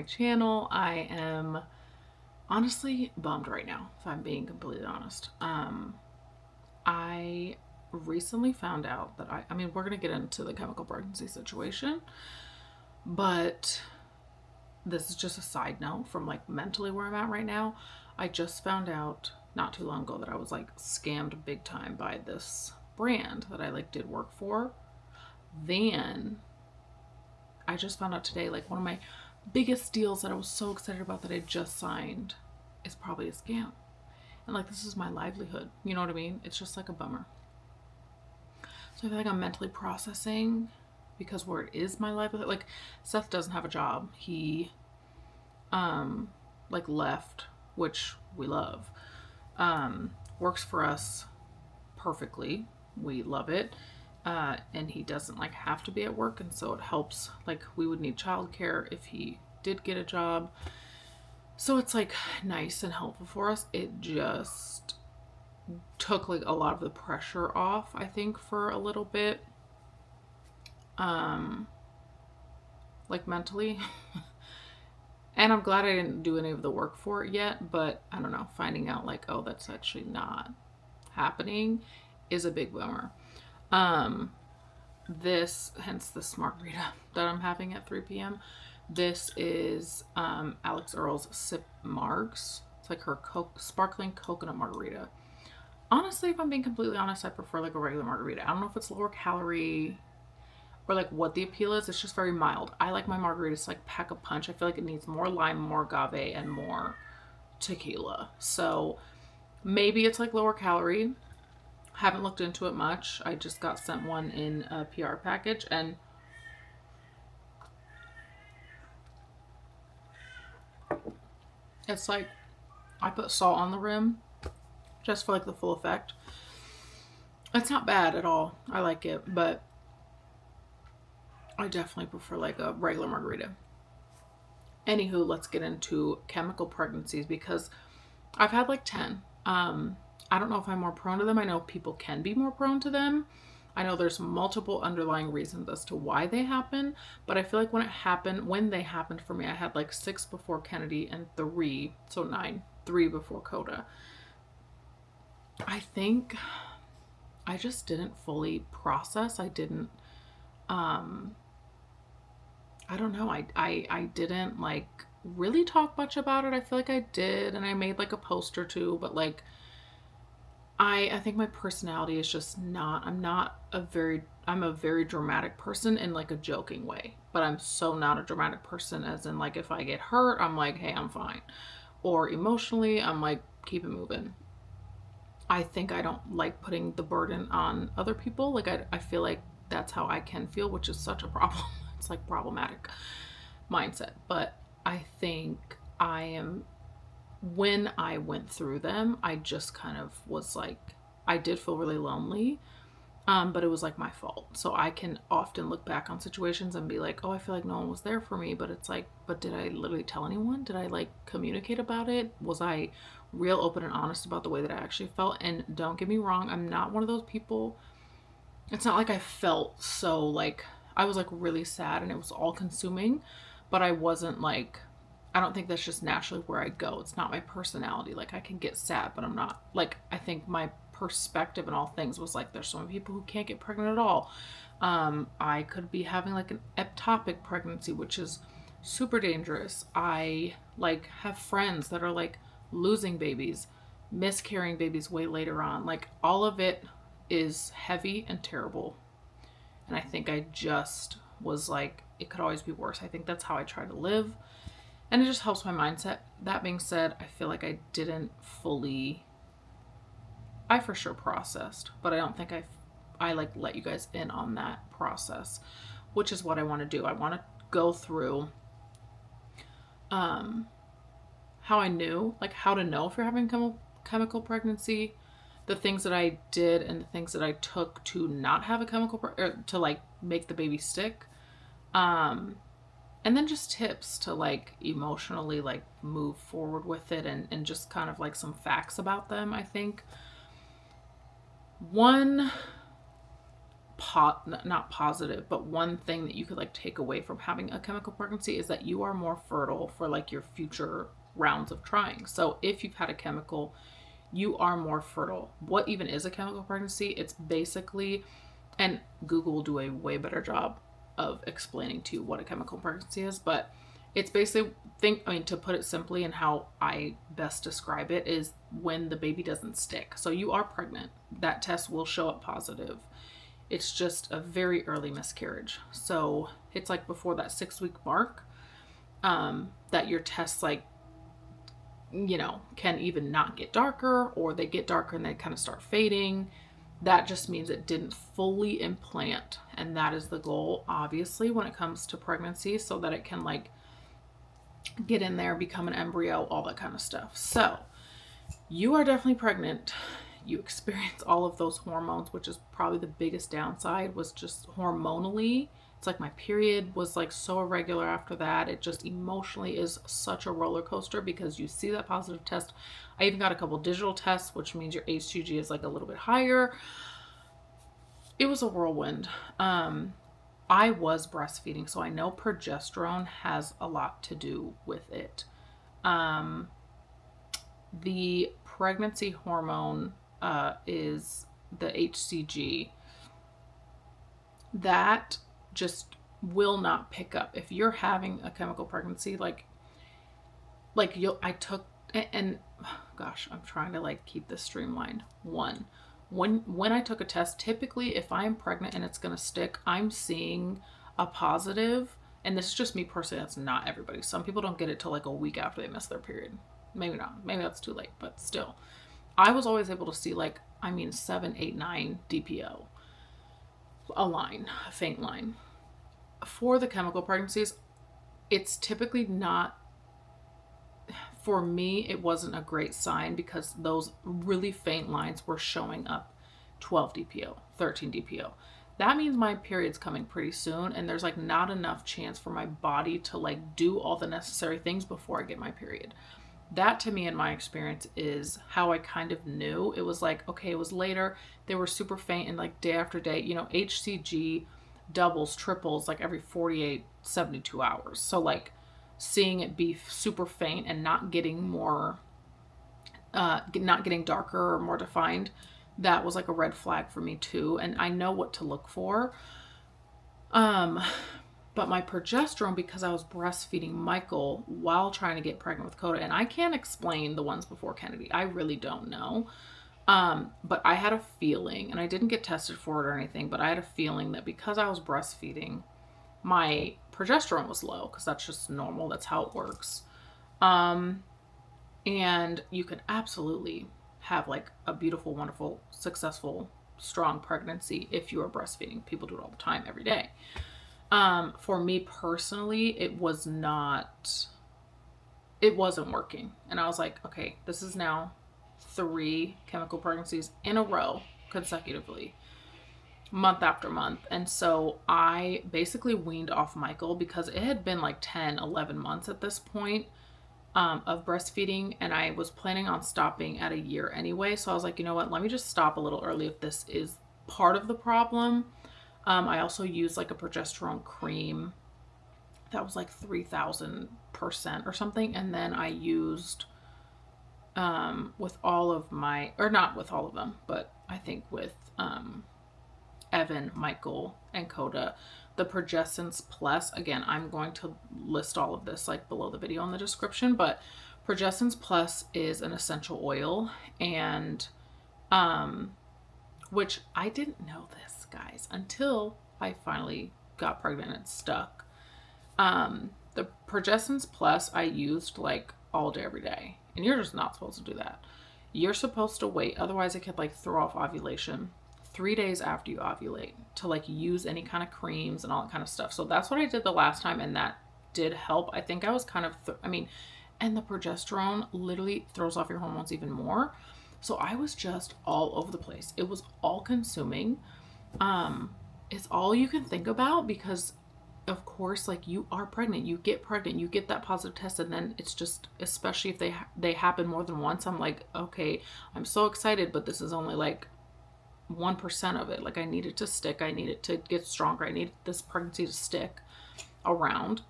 my channel. I am honestly bummed right now, if I'm being completely honest. I recently found out that I mean, we're going to get into the chemical pregnancy situation, but this is just a side note from like mentally where I'm at right now. I just found out not too long ago that I was like scammed big time by this brand that I like did work for. Then I just found out today, like one of my biggest deals that I was so excited about that I just signed is probably a scam. And like, this is my livelihood. You know what I mean? It's just like a bummer. So I feel like I'm mentally processing because where it is my livelihood, like Seth doesn't have a job. He, like left, which we love, works for us perfectly. We love it. And he doesn't like have to be at work, and so it helps. Like, we would need childcare if he did get a job, so it's like nice and helpful for us. It just took like a lot of the pressure off, I think, for a little bit, like mentally. And I'm glad I didn't do any of the work for it yet, but I don't know, finding out like, oh, that's actually not happening is a big bummer. This, hence this margarita that I'm having at 3 p.m. This is Alex Earl's Sip Margs. It's like her sparkling coconut margarita. Honestly, if I'm being completely honest, I prefer like a regular margarita. I don't know if it's lower calorie or like what the appeal is. It's just very mild. I like my margaritas to like pack a punch. I feel like it needs more lime, more agave, and more tequila. So maybe it's like lower calorie. Haven't looked into it much. I just got sent one in a PR package, and it's like I put salt on the rim just for like the full effect. It's not bad at all. I like it, but I definitely prefer like a regular margarita. Anywho, let's get into chemical pregnancies because I've had like 10. I don't know if I'm more prone to them. I know people can be more prone to them. I know there's multiple underlying reasons as to why they happen, but I feel like when they happened for me, I had like 6 before Kennedy and 3, so 9, 3 before Coda. I think I just didn't fully process. I didn't, I don't know. I didn't like really talk much about it. I feel like I did, and I made like a post or two, but like, I think my personality is just not, I'm a very dramatic person in like a joking way, but I'm so not a dramatic person as in like if I get hurt, I'm like, hey, I'm fine. Or emotionally, I'm like, keep it moving. I think I don't like putting the burden on other people. Like I feel like that's how I can feel, which is such a problem. It's like problematic mindset. But I think when I went through them, I just kind of was like, I did feel really lonely, but it was like my fault. So I can often look back on situations and be like, oh, I feel like no one was there for me. But it's like, but did I literally tell anyone? Did I like communicate about it? Was I real open and honest about the way that I actually felt? And don't get me wrong, I'm not one of those people. It's not like I felt so like, I was like really sad and it was all consuming, but I wasn't like, I don't think that's just naturally where I go. It's not my personality. Like I can get sad, but I'm not like, I think my perspective and all things was like, there's so many people who can't get pregnant at all. I could be having like an ectopic pregnancy, which is super dangerous. I like have friends that are like losing babies, miscarrying babies way later on. Like all of it is heavy and terrible. And I think I just was like, it could always be worse. I think that's how I try to live. And it just helps my mindset. That being said, I feel like I didn't fully, I for sure processed, but I don't think I like let you guys in on that process, which is what I want to do. I want to go through how I knew, like how to know if you're having chemical pregnancy, the things that I did and the things that I took to not have a to like make the baby stick. And then just tips to like emotionally like move forward with it, and just kind of like some facts about them. I think one not positive, but one thing that you could like take away from having a chemical pregnancy is that you are more fertile for like your future rounds of trying. So if you've had a chemical, you are more fertile. What even is a chemical pregnancy? It's basically, and Google will do a way better job of explaining to you what a chemical pregnancy is, but it's basically, to put it simply and how I best describe it is when the baby doesn't stick. So you are pregnant. That test will show up positive. It's just a very early miscarriage. So it's like before that 6-week mark, that your tests like, can even not get darker, or they get darker and they kind of start fading. That just means it didn't fully implant. And that is the goal, obviously, when it comes to pregnancy, so that it can like get in there, become an embryo, all that kind of stuff. So you are definitely pregnant. You experience all of those hormones, which is probably the biggest downside, was just hormonally. It's like my period was like so irregular after that. It just emotionally is such a roller coaster because you see that positive test. I even got a couple digital tests, which means your HCG is like a little bit higher. It was a whirlwind. I was breastfeeding, so I know progesterone has a lot to do with it. The pregnancy hormone is the HCG. That just will not pick up if you're having a chemical pregnancy. And gosh, I'm trying to like keep this streamlined. When I took a test, typically if I'm pregnant and it's going to stick, I'm seeing a positive. And this is just me personally. That's not everybody. Some people don't get it till like a week after they miss their period. Maybe not. Maybe that's too late, but still. I was always able to see 7, 8, 9 DPO. A faint line. For the chemical pregnancies, it's typically not, for me, it wasn't a great sign because those really faint lines were showing up 12 DPO, 13 DPO. That means my period's coming pretty soon, and there's not enough chance for my body to do all the necessary things before I get my period. That to me, in my experience, is how I kind of knew. It was okay, it was later. They were super faint, and day after day, HCG doubles, triples every 48, 72 hours. So seeing it be super faint and not getting darker or more defined, that was a red flag for me too. And I know what to look for. But my progesterone, because I was breastfeeding Michael while trying to get pregnant with Coda, and I can't explain the ones before Kennedy. I really don't know. But I had a feeling, and I didn't get tested for it or anything, but I had a feeling that because I was breastfeeding, my progesterone was low, because that's just normal. That's how it works. And you can absolutely have a beautiful, wonderful, successful, strong pregnancy if you are breastfeeding. People do it all the time, every day. For me personally, it wasn't working. And I was okay, this is now 3 chemical pregnancies in a row consecutively, month after month. And so I basically weaned off Michael because it had been 10, 11 months at this point of breastfeeding. And I was planning on stopping at a year anyway. So I was you know what, let me just stop a little early if this is part of the problem. I also used a progesterone cream that was 3,000% or something. And then I used, with all of my, or not with all of them, but I think with, Evan, Michael, and Coda, the Progestins Plus. Again, I'm going to list all of this below the video in the description, but Progestins Plus is an essential oil, and, which I didn't know this, guys, until I finally got pregnant and it stuck. The Progestins Plus I used all day, every day. And you're just not supposed to do that. You're supposed to wait. Otherwise it could throw off ovulation 3 days after you ovulate to use any kind of creams and all that kind of stuff. So that's what I did the last time, and that did help. I think I was kind of, and the progesterone literally throws off your hormones even more. So I was just all over the place. It was all consuming. It's all you can think about because of course, you are pregnant, you get that positive test, and then it's just, especially if they happen more than once, I'm okay, I'm so excited, but this is only 1% of it. Like, I need it to stick. I need it to get stronger. I need this pregnancy to stick around.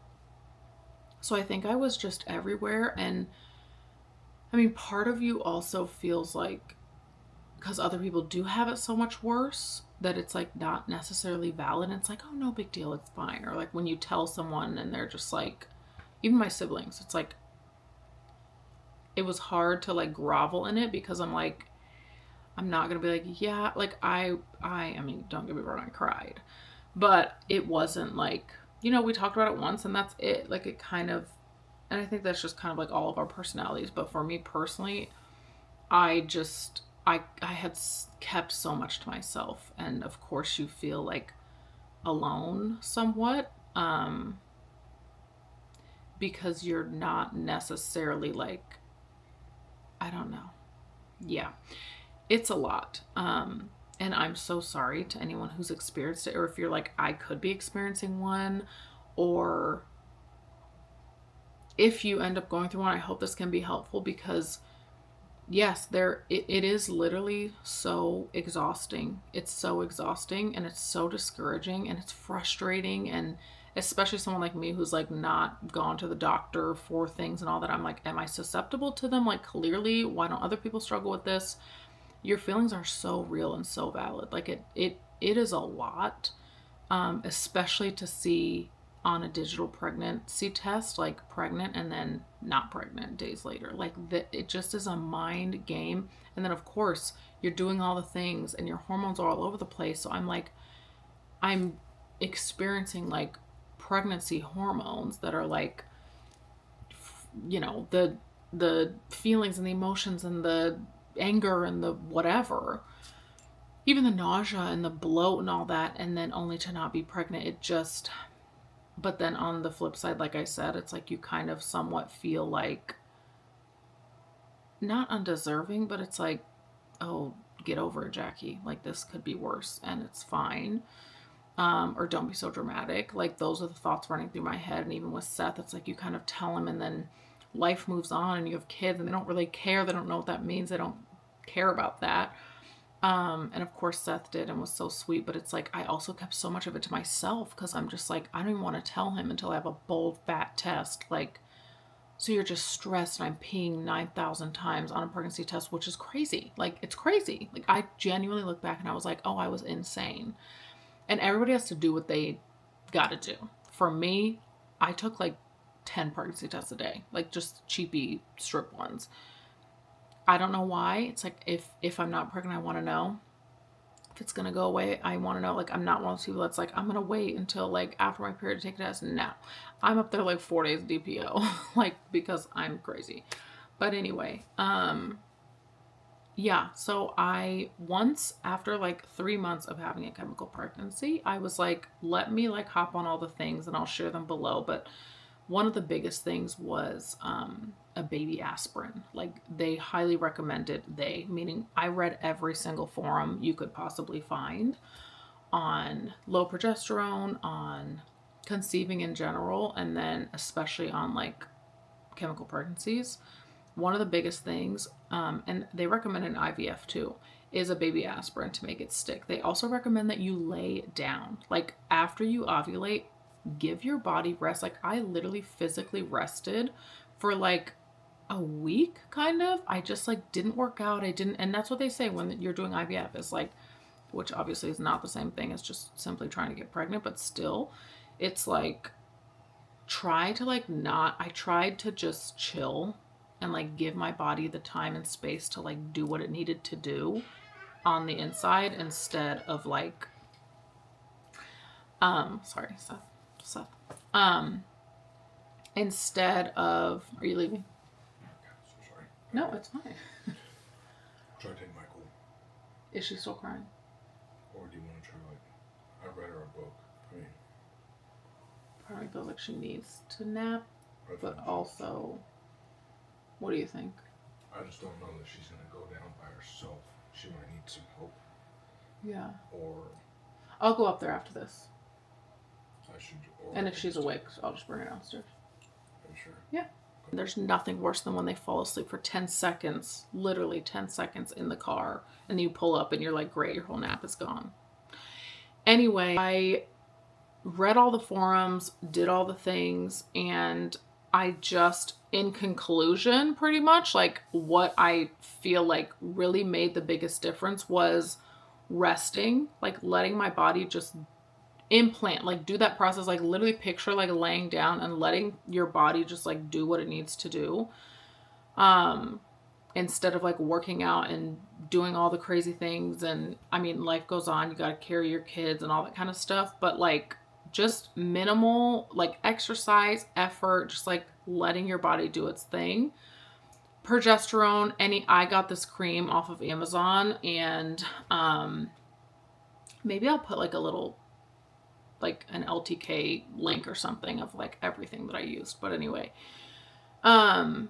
So I think I was just everywhere. And I mean, part of you also feels like, because other people do have it so much worse, that it's like not necessarily valid. And it's like, oh, no big deal, it's fine. Or like when you tell someone and they're just like, even my siblings, it's like, it was hard to like grovel in it, because I'm like, I'm not gonna be like, yeah, like I mean, don't get me wrong, I cried, but it wasn't like, we talked about it once and that's it. Like, it kind of, and I think that's just kind of like all of our personalities. But for me personally, I had kept so much to myself, and of course you feel like alone somewhat, because you're not necessarily like, I don't know. Yeah, it's a lot. And I'm so sorry to anyone who's experienced it, or if you're like, I could be experiencing one, or if you end up going through one, I hope this can be helpful, because yes, it is literally so exhausting. It's so exhausting, and it's so discouraging, and it's frustrating. And especially someone like me who's like not gone to the doctor for things and all that, I'm like, am I susceptible to them? Like, clearly, why don't other people struggle with this? Your feelings are so real and so valid. Like, it is a lot, especially to see on a digital pregnancy test, like pregnant and then not pregnant days later. Like, it just is a mind game. And then of course you're doing all the things and your hormones are all over the place. So I'm like, I'm experiencing like pregnancy hormones that are like, the feelings and the emotions and the anger and the whatever, even the nausea and the bloat and all that, and then only to not be pregnant. It just, but then on the flip side, like I said, it's like you kind of somewhat feel like not undeserving, but it's like, oh, get over it, Jackie. Like, this could be worse and it's fine. Or don't be so dramatic. Like, those are the thoughts running through my head. And even with Seth, it's like you kind of tell him and then life moves on, and you have kids and they don't really care. They don't know what that means. They don't care about that. And of course Seth did and was so sweet, but it's like, I also kept so much of it to myself, because I'm just like, I don't even want to tell him until I have a bold, fat test. Like, so you're just stressed, and I'm peeing 9,000 times on a pregnancy test, which is crazy. Like, it's crazy. Like, I genuinely look back and I was like, oh, I was insane. And everybody has to do what they got to do. For me, I took like 10 pregnancy tests a day, like just cheapy strip ones. I don't know why. It's like, if I'm not pregnant, I want to know. If it's going to go away, I want to know. Like, I'm not one of those people that's like, I'm going to wait until like after my period to take a test. No. I'm up there like 4 days DPO, like, because I'm crazy. But anyway, yeah. So once after like 3 months of having a chemical pregnancy, I was like, let me like hop on all the things and I'll share them below. But one of the biggest things was a baby aspirin. Like, they highly recommended, meaning I read every single forum you could possibly find on low progesterone, on conceiving in general, and then especially on like chemical pregnancies. One of the biggest things, and they recommend an IVF too, is a baby aspirin to make it stick. They also recommend that you lay down. Like, after you ovulate, give your body rest. Like, I literally physically rested for like a week, kind of. I just like didn't work out. And that's what they say when you're doing IVF, is like, which obviously is not the same thing as just simply trying to get pregnant, but still, it's like, try to like not, I tried to just chill and like give my body the time and space to like do what it needed to do on the inside, instead of like, sorry, Seth. Instead of, are you leaving? So sorry. No, it's fine. Try to take my cool. Is she still crying? Or do you want to try, like, I read her a book. I mean, Probably feels like she needs to nap, but also, what do you think? I just don't know that she's going to go down by herself. She might need some help. Yeah. Or I'll go up there after this. I should. And if she's awake, I'll just bring her downstairs. Are you sure? Yeah. There's nothing worse than when they fall asleep for 10 seconds, literally 10 seconds in the car, and you pull up and you're like, great, your whole nap is gone. Anyway, I read all the forums, did all the things, and I just, in conclusion, pretty much, like what I feel like really made the biggest difference was resting, like letting my body just implant, like do that process, like literally picture like laying down and letting your body just like do what it needs to do. Instead of like working out and doing all the crazy things. And I mean, life goes on, you got to carry your kids and all that kind of stuff, but like just minimal like exercise, effort, just like letting your body do its thing. Progesterone, I got this cream off of Amazon, and maybe I'll put like a little, like an LTK link or something of like everything that I used. But anyway, I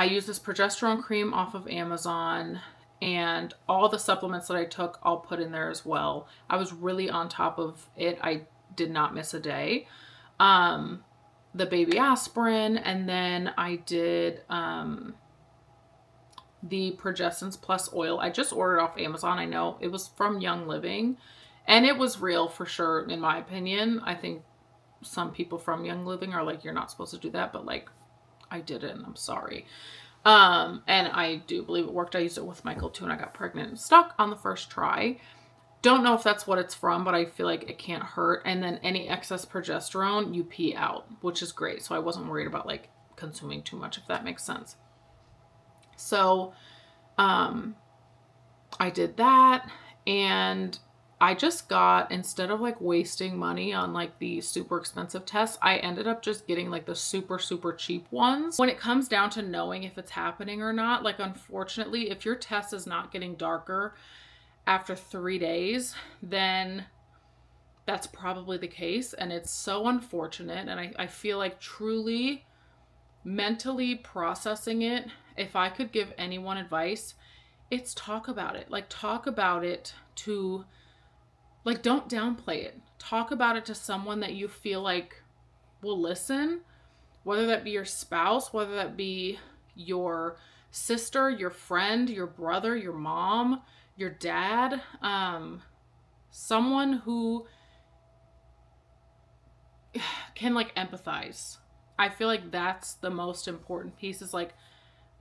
use this progesterone cream off of Amazon, and all the supplements that I took, I'll put in there as well. I was really on top of it. I did not miss a day. The baby aspirin, and then I did the Progestins Plus oil. I just ordered off Amazon. I know it was from Young Living, and it was real for sure, in my opinion. I think some people from Young Living are like, you're not supposed to do that, but like, I did it, and I'm sorry. And I do believe it worked. I used it with Michael too, and I got pregnant and stuck on the first try. Don't know if that's what it's from, but I feel like it can't hurt. And then any excess progesterone, you pee out, which is great. So I wasn't worried about like consuming too much, if that makes sense. So, I did that, and I just got, instead of like wasting money on like the super expensive tests, I ended up just getting like the super, super cheap ones. When it comes down to knowing if it's happening or not, like unfortunately, if your test is not getting darker after 3 days, then that's probably the case. And it's so unfortunate. And I feel like truly mentally processing it, if I could give anyone advice, it's talk about it. Like talk about it to, like, don't downplay it. Talk about it to someone that you feel like will listen, whether that be your spouse, whether that be your sister, your friend, your brother, your mom, your dad, someone who can like empathize. I feel like that's the most important piece, is like,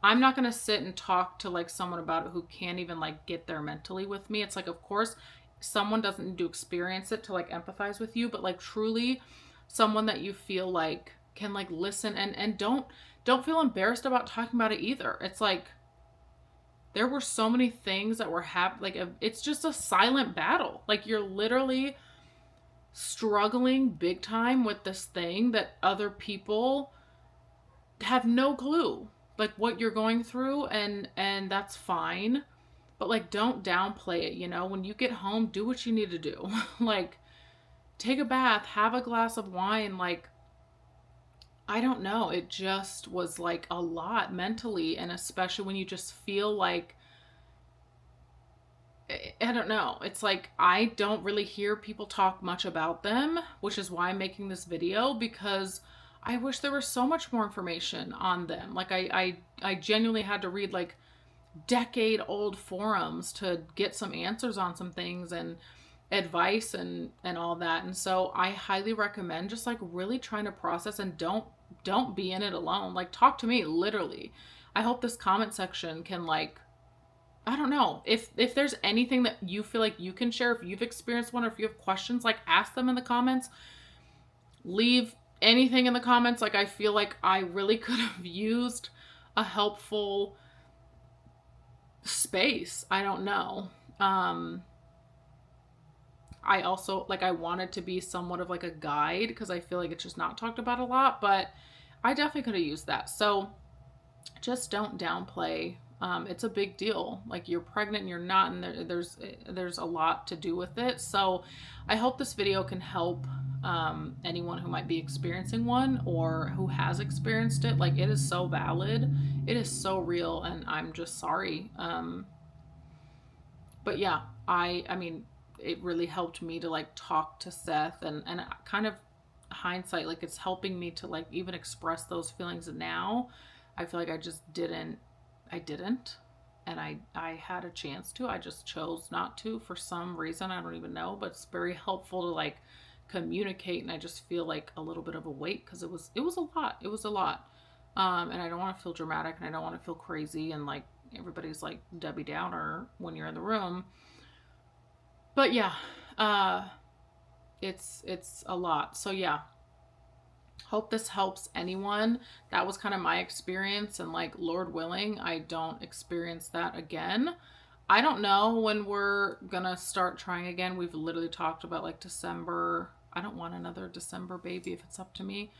I'm not going to sit and talk to like someone about it who can't even like get there mentally with me. It's like, of course, someone doesn't need to experience it to like empathize with you, but like truly someone that you feel like can like listen, and don't feel embarrassed about talking about it either. It's like, there were so many things that were happening. Like, it's just a silent battle. Like, you're literally struggling big time with this thing that other people have no clue like what you're going through, and that's fine. But like, don't downplay it, you know? When you get home, do what you need to do. Like, take a bath, have a glass of wine. Like, I don't know. It just was like a lot mentally. And especially when you just feel like, I don't know. It's like, I don't really hear people talk much about them, which is why I'm making this video, because I wish there was so much more information on them. Like, I genuinely had to read like decade-old forums to get some answers on some things and advice and all that. And so I highly recommend just like really trying to process, and don't be in it alone. Like, talk to me, literally. I hope this comment section can like, I don't know, if there's anything that you feel like you can share, if you've experienced one, or if you have questions, like ask them in the comments. Leave anything in the comments. Like, I feel like I really could have used a helpful space. I don't know. I also, like, I wanted to be somewhat of like a guide, because I feel like it's just not talked about a lot, but I definitely could have used that. So just don't downplay. It's a big deal. Like, you're pregnant and you're not, and there's a lot to do with it. So I hope this video can help anyone who might be experiencing one, or who has experienced it. Like, it is so valid, it is so real, and I'm just sorry. But yeah, I mean, it really helped me to like talk to Seth and kind of hindsight, like it's helping me to like even express those feelings now. I feel like I didn't, and I had a chance to, I just chose not to for some reason, I don't even know, but it's very helpful to like communicate, and I just feel like a little bit of a weight because it was a lot. It was a lot. And I don't want to feel dramatic, and I don't want to feel crazy and like everybody's like Debbie Downer when you're in the room. But yeah, uh it's a lot. So yeah, hope this helps anyone. That was kind of my experience, and like Lord willing, I don't experience that again. I don't know when we're gonna start trying again. We've literally talked about like December. I don't want another December baby if it's up to me.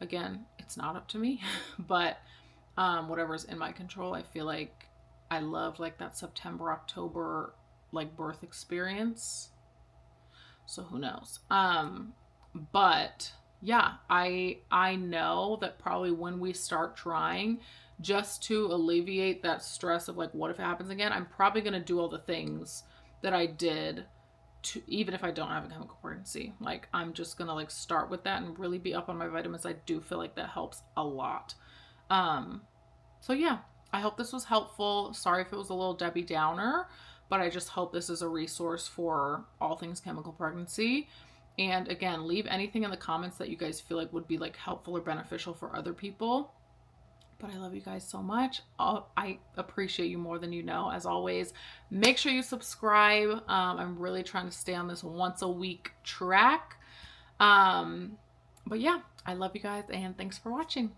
Again, it's not up to me, but whatever's in my control. I feel like I love like that September, October like birth experience. So who knows? But yeah, I know that probably when we start trying, just to alleviate that stress of like what if it happens again, I'm probably gonna do all the things that I did to, even if I don't have a chemical pregnancy. Like I'm just gonna like start with that and really be up on my vitamins. I do feel like that helps a lot. Um, so yeah, I hope this was helpful. Sorry if it was a little Debbie Downer, but I just hope this is a resource for all things chemical pregnancy. And again, leave anything in the comments that you guys feel like would be like helpful or beneficial for other people. But I love you guys so much. I appreciate you more than you know. As always, make sure you subscribe. I'm really trying to stay on this once a week track. But yeah, I love you guys, and thanks for watching.